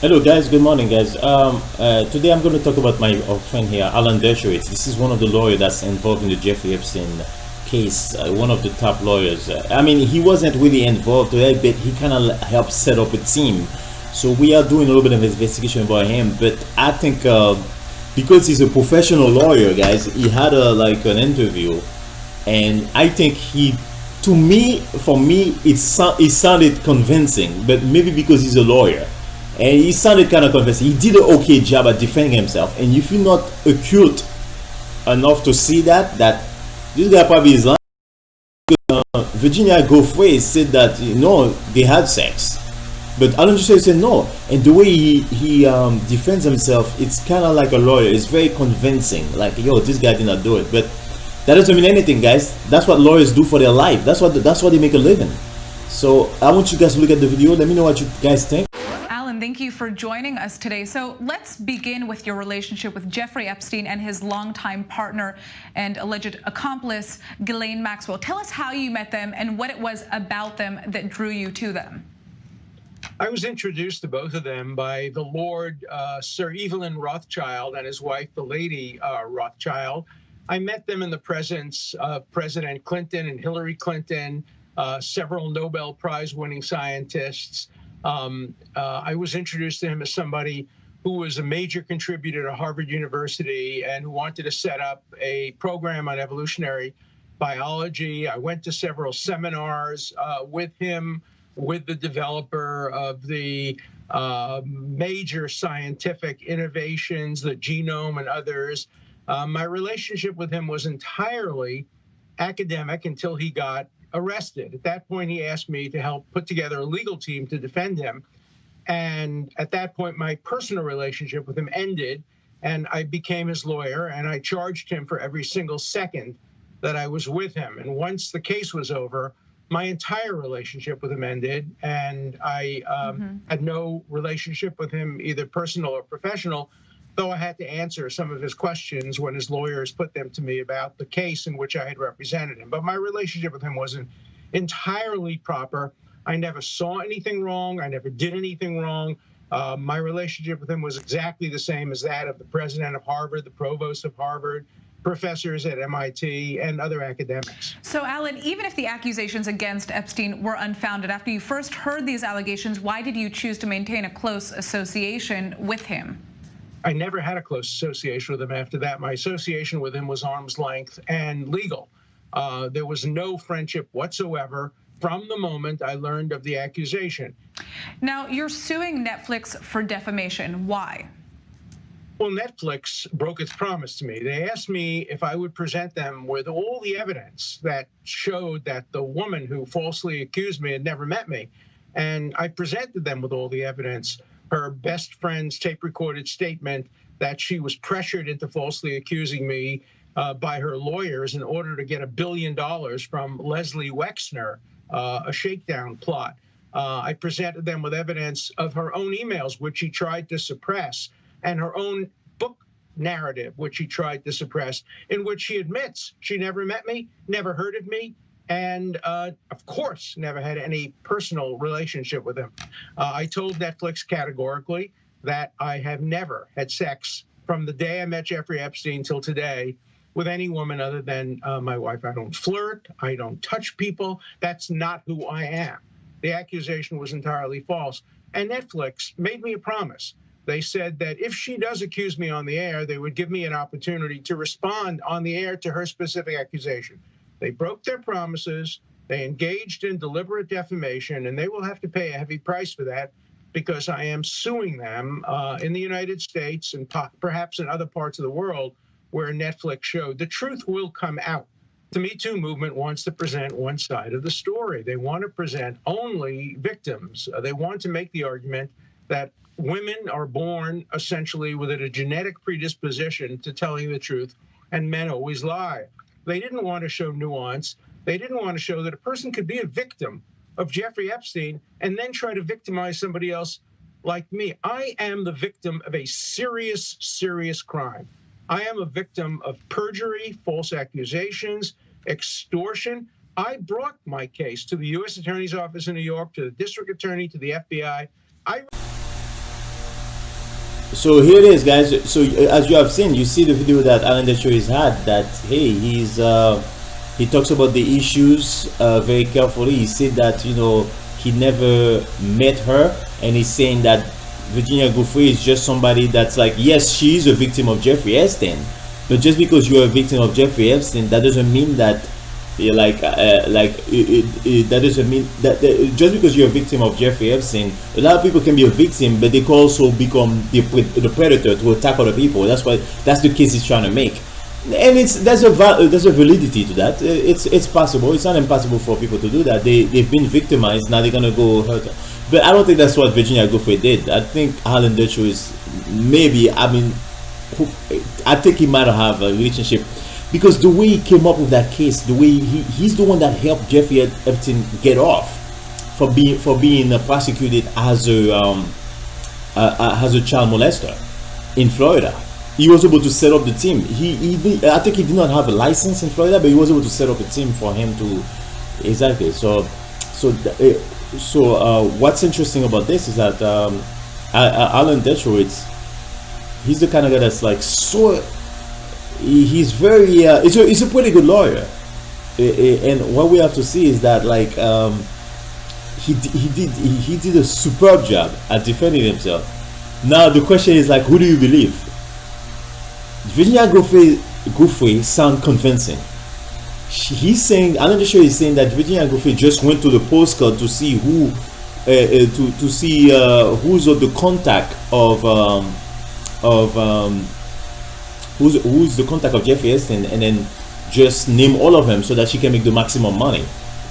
Hello, guys. Good morning, guys. Today I'm going to talk about my friend here, Alan Dershowitz. This is one of the lawyers that's involved in the Jeffrey Epstein case. One of the top lawyers. I mean, he wasn't really involved today, but he kind of helped set up a team. So we are doing a little bit of investigation about him. But I think because he's a professional lawyer, guys, he had an interview, and I think for me, it sounded convincing. But maybe because he's a lawyer. And he sounded kind of convincing. He did an okay job at defending himself. And if you're not acute enough to see that this guy probably is lying. Virginia Giuffre said that they had sex, but Alan Dershowitz said no. And the way he defends himself, it's kind of like a lawyer. It's very convincing. Like, yo, this guy did not do it. But that doesn't mean anything, guys. That's what lawyers do for their life. That's what they make a living. So I want you guys to look at the video. Let me know what you guys think. Thank you for joining us today. So let's begin with your relationship with Jeffrey Epstein and his longtime partner and alleged accomplice, Ghislaine Maxwell. Tell us how you met them and what it was about them that drew you to them. I was introduced to both of them by the Lord, Sir Evelyn Rothschild, and his wife, the Lady Rothschild. I met them in the presence of President Clinton and Hillary Clinton, several Nobel Prize-winning scientists. I was introduced to him as somebody who was a major contributor to Harvard University and who wanted to set up a program on evolutionary biology. I went to several seminars with him, with the developer of the major scientific innovations, the genome and others. My relationship with him was entirely academic until he got arrested. At that point, he asked me to help put together a legal team to defend him. And at that point, my personal relationship with him ended, and I became his lawyer, and I charged him for every single second that I was with him. And once the case was over, my entire relationship with him ended, and I had no relationship with him, either personal or professional, though I had to answer some of his questions when his lawyers put them to me about the case in which I had represented him. But my relationship with him wasn't entirely proper. I never saw anything wrong. I never did anything wrong. My relationship with him was exactly the same as that of the president of Harvard, the provost of Harvard, professors at MIT, and other academics. So, Alan, even if the accusations against Epstein were unfounded, after you first heard these allegations, why did you choose to maintain a close association with him? I never had a close association with him after that. My association with him was arm's length and legal. There was no friendship whatsoever from the moment I learned of the accusation. Now, you're suing Netflix for defamation. Why? Well, Netflix broke its promise to me. They asked me if I would present them with all the evidence that showed that the woman who falsely accused me had never met me. And I presented them with all the evidence. Her best friend's tape-recorded statement that she was pressured into falsely accusing me by her lawyers in order to get $1 billion from Leslie Wexner, a shakedown plot. I presented them with evidence of her own emails, which she tried to suppress, and her own book narrative, which she tried to suppress, in which she admits she never met me, never heard of me, and of course, never had any personal relationship with him. I told Netflix categorically that I have never had sex from the day I met Jeffrey Epstein till today with any woman other than my wife. I don't flirt. I don't touch people. That's not who I am. The accusation was entirely false. And Netflix made me a promise. They said that if she does accuse me on the air, they would give me an opportunity to respond on the air to her specific accusation. They broke their promises, they engaged in deliberate defamation, and they will have to pay a heavy price for that because I am suing them in the United States and perhaps in other parts of the world where Netflix showed. The truth will come out. The Me Too movement wants to present one side of the story. They want to present only victims. They want to make the argument that women are born essentially with a genetic predisposition to telling the truth, and men always lie. They didn't want to show nuance. They didn't want to show that a person could be a victim of Jeffrey Epstein and then try to victimize somebody else like me. I am the victim of a serious, serious crime. I am a victim of perjury, false accusations, extortion. I brought my case to the U.S. Attorney's Office in New York, to the district attorney, to the FBI. So here it is, guys. So as you have seen, you see the video that Alan Dershowitz had. That hey, he talks about the issues very carefully. He said that he never met her, and he's saying that Virginia Giuffre is just somebody that's like, yes, she is a victim of Jeffrey Epstein, but just because you're a victim of Jeffrey Epstein, that doesn't mean that that doesn't mean that just because you're a victim of Jeffrey Epstein, a lot of people can be a victim, but they can also become the predator to attack other people. That's the case he's trying to make, and there's a validity to that. It's possible. It's not impossible for people to do that. They've been victimized. Now they're gonna go hurt. But I don't think that's what Virginia Giuffre did. I think Alan Dershowitz maybe. I think he might have a relationship. Because the way he came up with that case, the way he's the one that helped Jeffrey Epstein get off for being prosecuted as a child molester in Florida. He was able to set up the team. I think he did not have a license in Florida, but he was able to set up a team for him to exactly. So what's interesting about this is that Alan Dershowitz, he's the kind of guy that's like so. He's very he's a pretty good lawyer, and what we have to see is that like he did a superb job at defending himself. Now the question is like, who do you believe? Virginia Giuffre sound convincing. He's saying, Alan Dershowitz is saying that Virginia Giuffre just went to the postcard to see who to see who's the contact who's the contact of Jeffrey Epstein, and then just name all of them so that she can make the maximum money.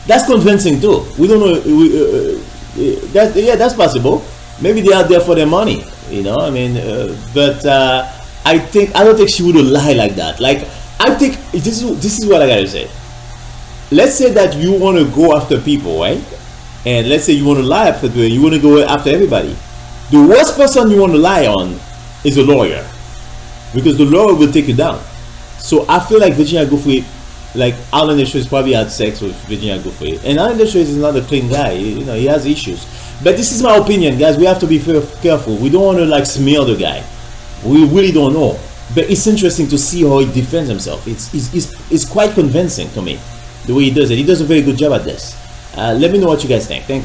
That's convincing too. We don't know. That's possible. Maybe they are there for their money. I mean, but I don't think she would lie like that. Like, I think this is what I gotta say. Let's say that you want to go after people, right? And let's say you want to lie after people. You want to go after everybody. The worst person you want to lie on is a lawyer, because the lawyer will take you down. So I feel like Virginia Giuffre, like Alan Dershowitz probably had sex with Virginia Giuffre, and Alan Dershowitz is not a clean guy. He has issues. But this is my opinion, guys. We have to be careful. We don't want to like smear the guy. We really don't know. But it's interesting to see how he defends himself. It's quite convincing to me, the way he does it. He does a very good job at this. Let me know what you guys think. Thank you.